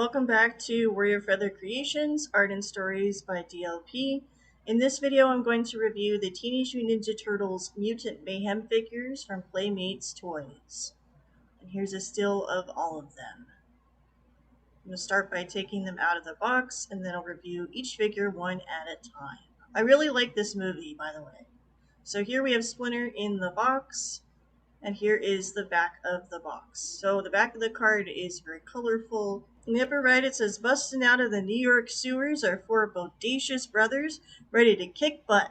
Welcome back to Warrior Feather Creations, Art and Stories by DLP. In this video I'm going to review the Teenage Mutant Ninja Turtles Mutant Mayhem figures from Playmates Toys. And here's a still of all of them. I'm going to start by taking them out of the box, and then I'll review each figure one at a time. I really like this movie, by the way. So here we have Splinter in the box. And here is the back of the box. So the back of the card is very colorful. In the upper right it says, busting out of the New York sewers are four bodacious brothers ready to kick butt.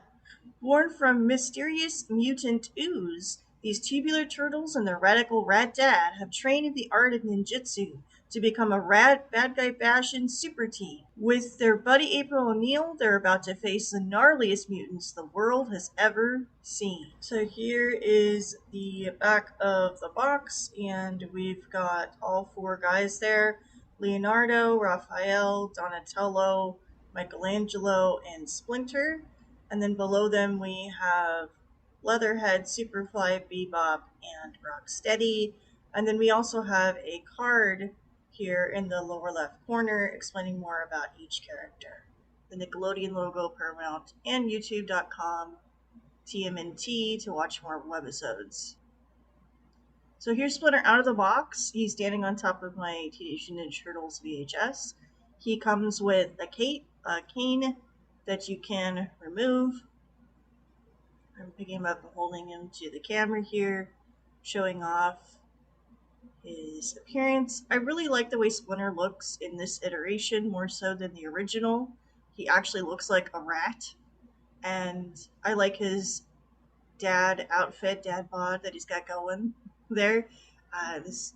Born from mysterious mutant ooze, these tubular turtles and their radical rat dad have trained in the art of ninjutsu to become a rad bad guy bashing super team. With their buddy April O'Neil, they're about to face the gnarliest mutants the world has ever seen. So here is the back of the box, and we've got all four guys there. Leonardo, Raphael, Donatello, Michelangelo, and Splinter. And then below them we have Leatherhead, Superfly, Bebop, and Rocksteady. And then we also have a card here in the lower left corner explaining more about each character. The Nickelodeon logo, Paramount, and YouTube.com, TMNT to watch more webisodes. So here's Splinter out of the box. He's standing on top of my Teenage Mutant Ninja Turtles VHS. He comes with a cane that you can remove. I'm picking him up and holding him to the camera here, showing off his appearance. I really like the way Splinter looks in this iteration, more so than the original. He actually looks like a rat, and I like his dad outfit, dad bod that he's got going there. This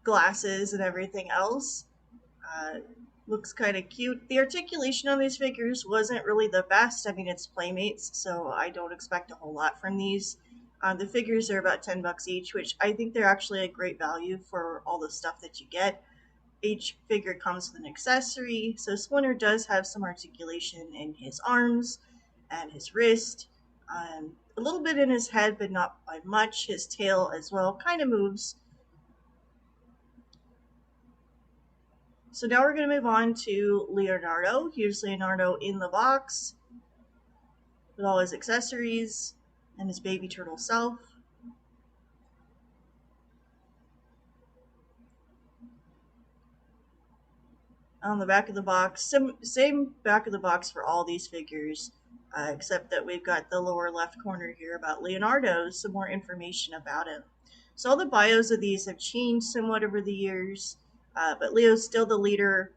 glasses and everything else. Looks kind of cute. The articulation on these figures wasn't really the best. I mean, it's Playmates, so I don't expect a whole lot from these. The figures are about $10 each, which I think they're actually a great value for all the stuff that you get. Each figure comes with an accessory, so Splinter does have some articulation in his arms and his wrist. A little bit in his head, but not by much. His tail as well kind of moves. So now we're going to move on to Leonardo. Here's Leonardo in the box with all his accessories and his baby turtle self. On the back of the box, same back of the box for all these figures, except that we've got the lower left corner here about Leonardo, some more information about him. So all the bios of these have changed somewhat over the years. But Leo's still the leader,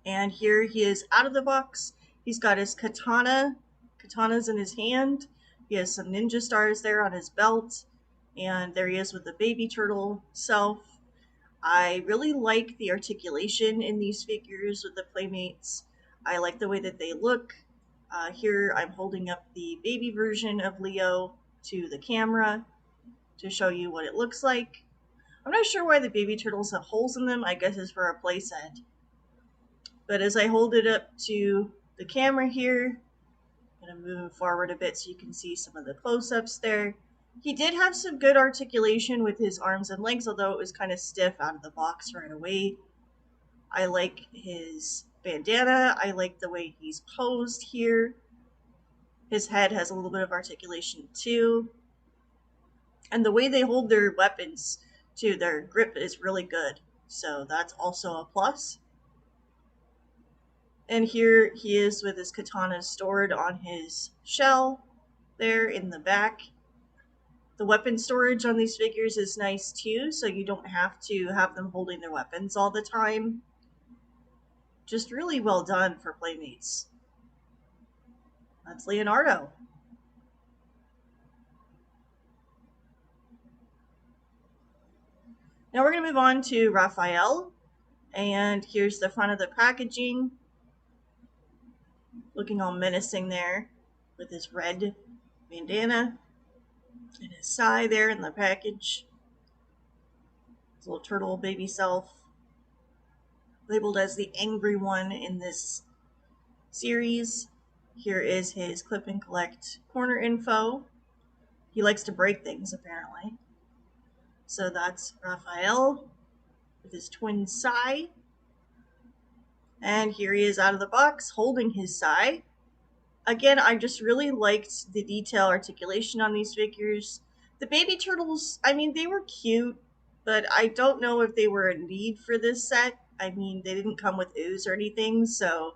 and here he is out of the box. He's got his katana's in his hand. He has some ninja stars there on his belt, and there he is with the baby turtle self. I really like the articulation in these figures with the Playmates. I like the way that they look. Here I'm holding up the baby version of Leo to the camera to show you what it looks like. I'm not sure why the baby turtles have holes in them. I guess it's for a playset. But as I hold it up to the camera here, I'm going to move forward a bit so you can see some of the close-ups there. He did have some good articulation with his arms and legs, although it was kind of stiff out of the box right away. I like his bandana. I like the way he's posed here. His head has a little bit of articulation too. And the way they hold their weapons too, their grip is really good, so that's also a plus. And here he is with his katana stored on his shell there in the back. The weapon storage on these figures is nice too, so you don't have to have them holding their weapons all the time. Just really well done for Playmates. That's Leonardo. Now we're going to move on to Raphael, and here's the front of the packaging, looking all menacing there with his red bandana and his sai there in the package. His little turtle baby self, labeled as the angry one in this series. Here is his clip and collect corner info. He likes to break things apparently. So that's Raphael with his twin sai. And here he is out of the box holding his sai. Again, I just really liked the detail articulation on these figures. The baby turtles, I mean, they were cute, but I don't know if they were a need for this set. I mean, they didn't come with ooze or anything, so,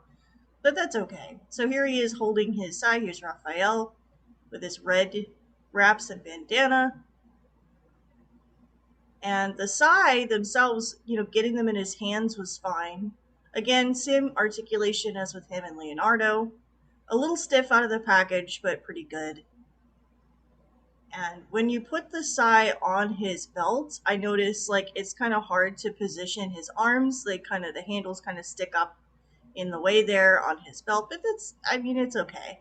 but that's okay. So here he is holding his sai. Here's Raphael with his red wraps and bandana. And the sai themselves, getting them in his hands was fine. Again, same articulation as with him and Leonardo. A little stiff out of the package, but pretty good. And when you put the sai on his belt, I noticed like it's kind of hard to position his arms. The handles kind of stick up in the way there on his belt, but it's okay.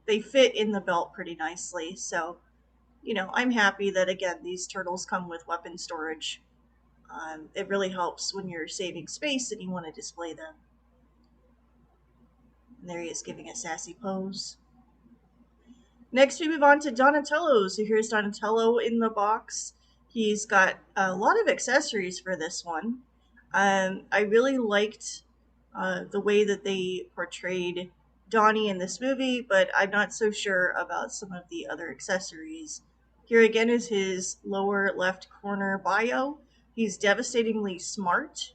They fit in the belt pretty nicely, so I'm happy that again these turtles come with weapon storage. It really helps when you're saving space and you want to display them. And there he is giving a sassy pose. Next, we move on to Donatello. So here's Donatello in the box. He's got a lot of accessories for this one. I really liked the way that they portrayed Donnie in this movie, but I'm not so sure about some of the other accessories. Here again is his lower left corner bio. He's devastatingly smart,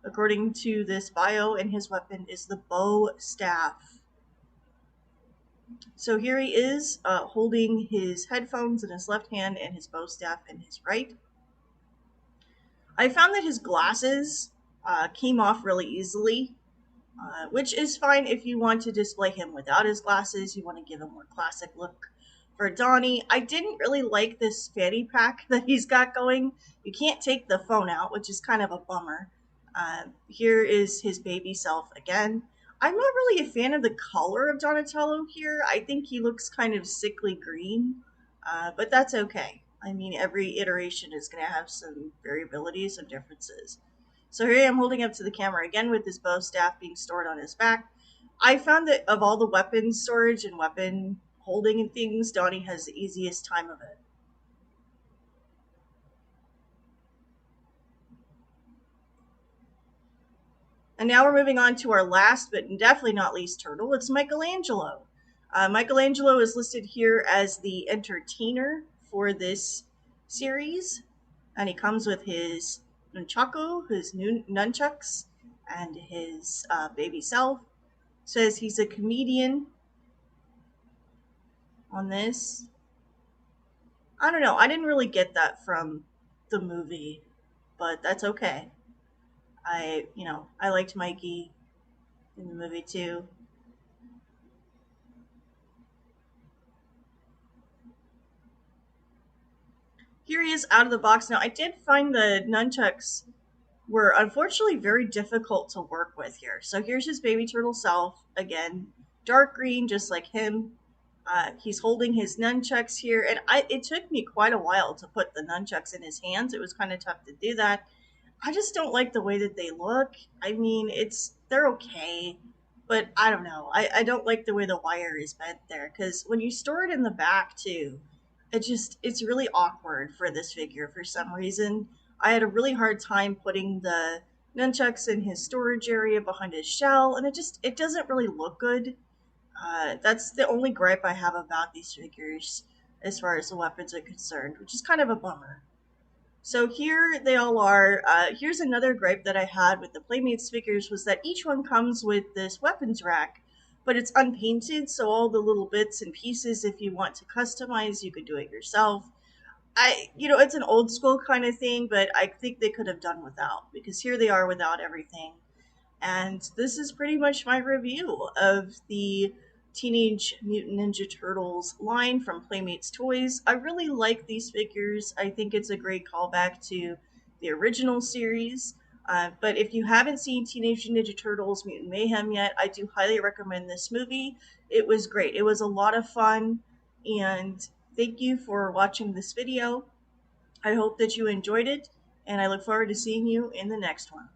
according to this bio, and his weapon is the bow staff. So here he is holding his headphones in his left hand and his bow staff in his right. I found that his glasses came off really easily, which is fine if you want to display him without his glasses. You want to give a more classic look. For Donnie, I didn't really like this fanny pack that he's got going. You can't take the phone out, which is kind of a bummer. Here is his baby self again. I'm not really a fan of the color of Donatello here. I think he looks kind of sickly green, but that's okay. I mean, every iteration is going to have some variability, some differences. So here I am holding up to the camera again with his bow staff being stored on his back. I found that of all the weapon storage and weapon holding and things, Donnie has the easiest time of it. And now we're moving on to our last, but definitely not least turtle. It's Michelangelo. Michelangelo is listed here as the entertainer for this series. And he comes with his nunchaku, his nunchucks, and his baby self. Says he's a comedian on this. I don't know. I didn't really get that from the movie, but that's okay. I liked Mikey in the movie too. Here he is out of the box. Now, I did find the nunchucks were unfortunately very difficult to work with here. So here's his baby turtle self, again, dark green, just like him. He's holding his nunchucks here, and it took me quite a while to put the nunchucks in his hands. It was kind of tough to do that. I just don't like the way that they look. I mean, they're okay, but I don't know. I don't like the way the wire is bent there, because when you store it in the back too, it's really awkward for this figure for some reason. I had a really hard time putting the nunchucks in his storage area behind his shell, and it doesn't really look good. That's the only gripe I have about these figures as far as the weapons are concerned, which is kind of a bummer. So here they all are. Here's another gripe that I had with the Playmates figures was that each one comes with this weapons rack, but it's unpainted, so all the little bits and pieces, if you want to customize, you could do it yourself. It's an old school kind of thing, but I think they could have done without, because here they are without everything. And this is pretty much my review of the Teenage Mutant Ninja Turtles line from Playmates Toys. I really like these figures. I think it's a great callback to the original series. But if you haven't seen Teenage Ninja Turtles Mutant Mayhem yet, I do highly recommend this movie. It was great. It was a lot of fun, and thank you for watching this video. I hope that you enjoyed it, and I look forward to seeing you in the next one.